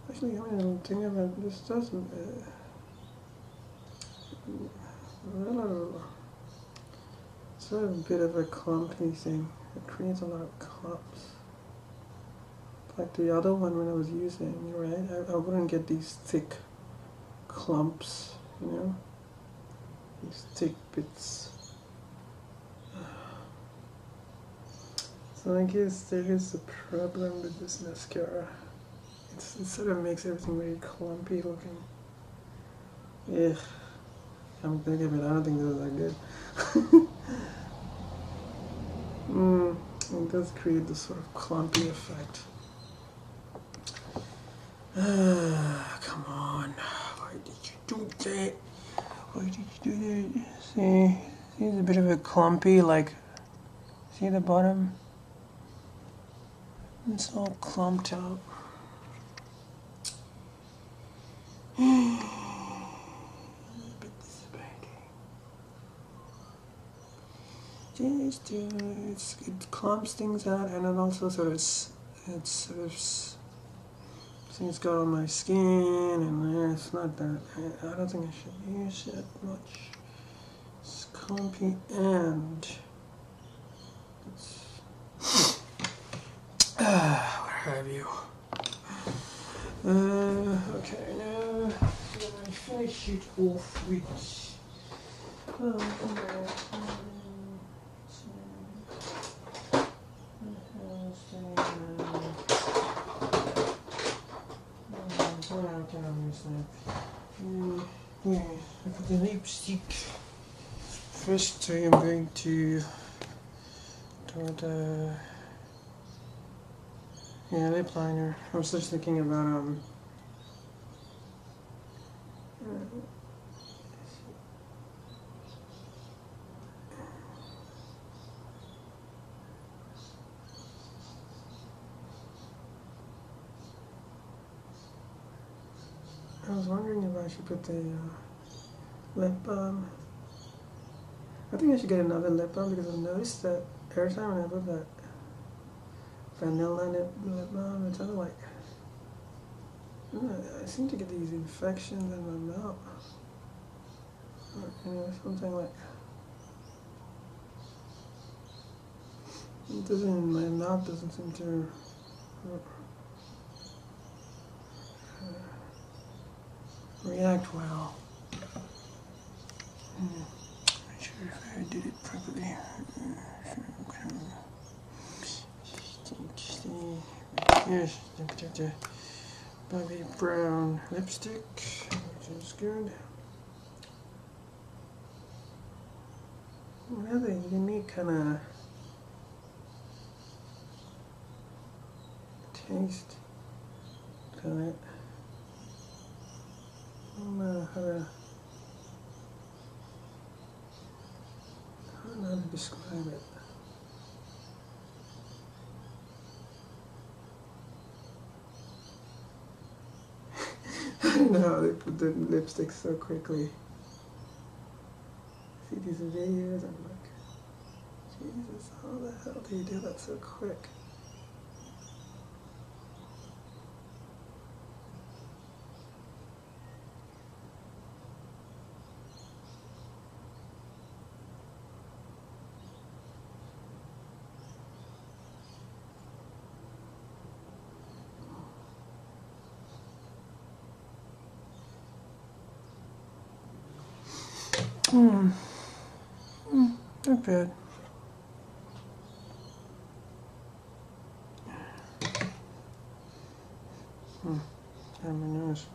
Actually, I mean, thinking about this doesn't. It's a bit of a clumpy thing. It creates a lot of clumps. Like the other one when I was using, right? I wouldn't get these thick clumps, you know? These thick bits. So I guess there is a problem with this mascara. It sort of makes everything very clumpy looking. Yeah. I'm thinking of it, I don't think this is that good. It does create this sort of clumpy effect. Come on. Why did you do that? Why did you do that? See, it's a bit of a clumpy, like, see the bottom? It's all clumped up. It clumps things out, and it also it's got on my skin, and it's not that. I don't think I should use it much. It's clumpy, and it's what have you? Okay, now I finish it off with. Yeah, for the lipstick, first I am going to do the lip liner. I was just thinking about I was wondering if I should put the lip balm. I think I should get another lip balm because I've noticed that every time when I put that vanilla lip balm, it's kind of like, I seem to get these infections in my mouth. Something like, my mouth doesn't seem to react well. Not sure if I did it properly. Yes, the Bobbi Brown lipstick, which is good. Another unique kind of taste to it. I don't know how to describe it. I don't know how they put the lipstick so quickly. See these videos, I'm like, Jesus, how the hell do you do that so quick? Not bad. And my nose.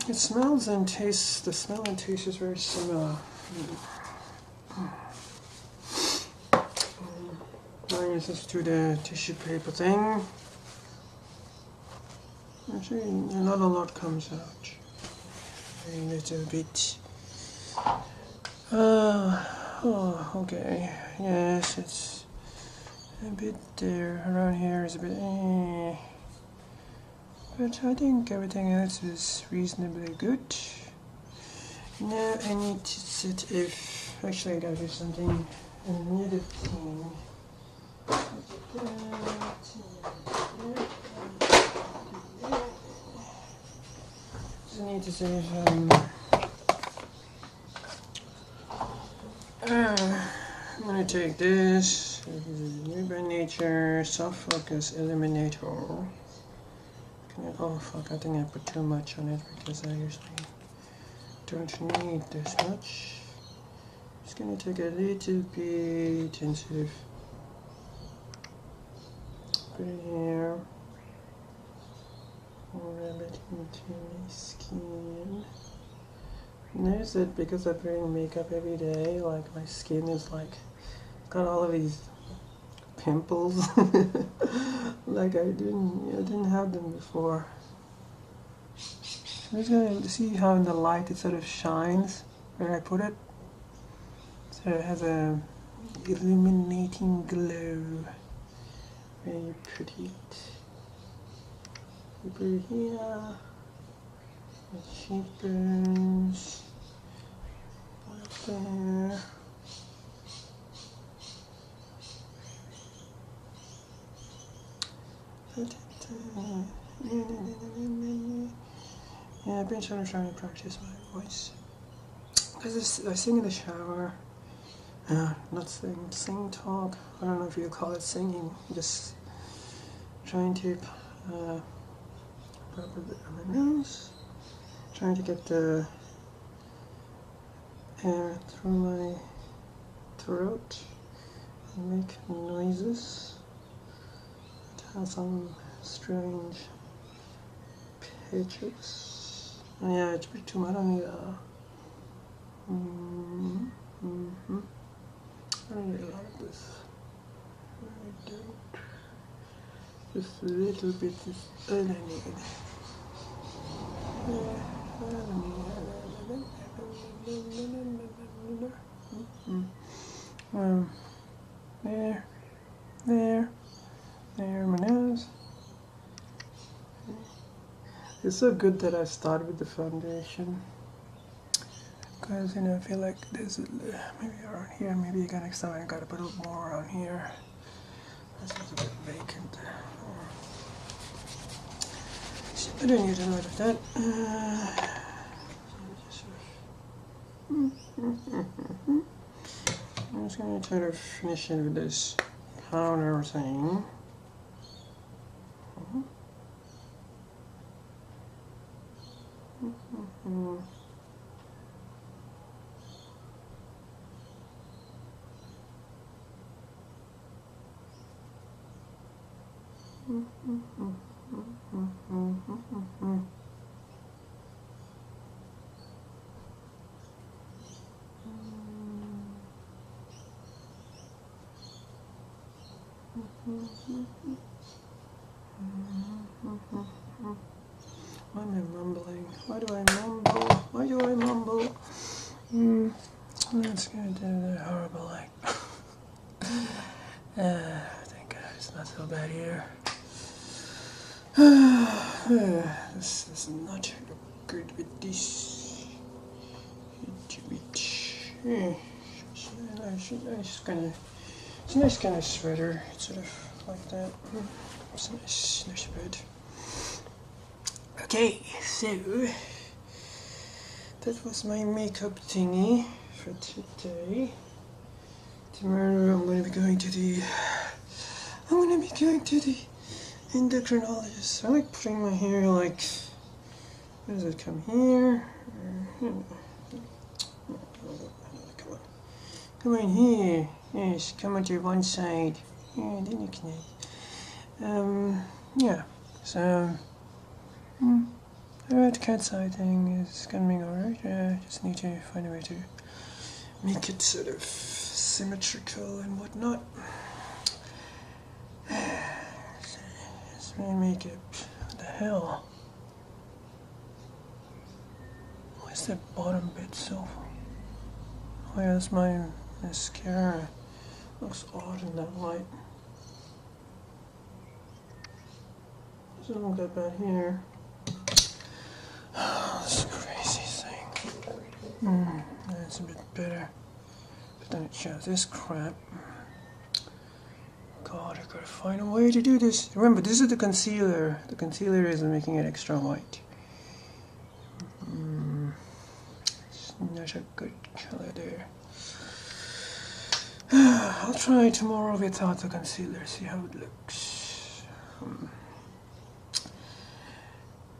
It smells and tastes, the smell and taste is very similar. Now this to the tissue paper thing. Actually, not a lot comes out. A little bit. Oh, okay. Yes, it's a bit there. Around here is a bit. But I think everything else is reasonably good. Now I need to set if. Actually, I gotta do something. Another thing. I need to say I'm gonna take this. This is New by Nature Soft Focus Eliminator. Oh fuck, I think I put too much on it because I usually don't need this much. Just gonna take a little bit and sort of put it here. Rub it into my skin. Notice that because I'm wearing makeup every day, like my skin is like got all of these pimples. Like I didn't have them before. I'm just gonna see how in the light it sort of shines where I put it. So it has a illuminating glow. Where you put it? You put it here. The cheekbones. Right there. Yeah, I've been trying to practice my voice. Because I sing in the shower. Not sing, talk. I don't know if you call it singing. Just trying to rub a bit on my nose. Trying to get the air through my throat and make noises. It has some strange pitches. Oh, yeah, it's a bit too much on the I don't need a lot of this. I don't. Just a little bit is all I need. There, my nose. It's so good that I started with the foundation. Because, I feel like there's maybe around here, maybe again next time I gotta put a little more around here. This is a bit vacant. So I don't need a lot of that. I'm just gonna try to finish it with this powder thing. Why am I mumbling? Why do I mumble? Why do I mumble? Let's go do the horrible like. Thank God it's not so bad here. This is not good with this. It's a nice kind of sweater. It's sort of like that. It's a nice bed. Okay, so that was my makeup thingy for today. Tomorrow I'm going to be going to the endocrinologist. I like putting my hair like Does it come here? Come on. Come in here. Yes, come on to one side. Yeah, then you can. Yeah. So, the red cat's eye thing is coming alright. Just need to find a way to make it sort of symmetrical and whatnot. Let's make it. What the hell? Where's that bottom bit so? Oh yeah, that's my mascara. Looks odd in that light. Doesn't look that bad here. This crazy thing. That's a bit better. But then it shows this crap. God, I gotta find a way to do this. Remember, this is the concealer. The concealer is making it extra white. It's not a good color there. I'll try tomorrow without the concealer, see how it looks.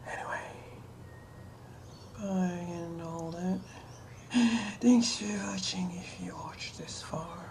Anyway, bye and all that. Thanks for watching if you watched this far.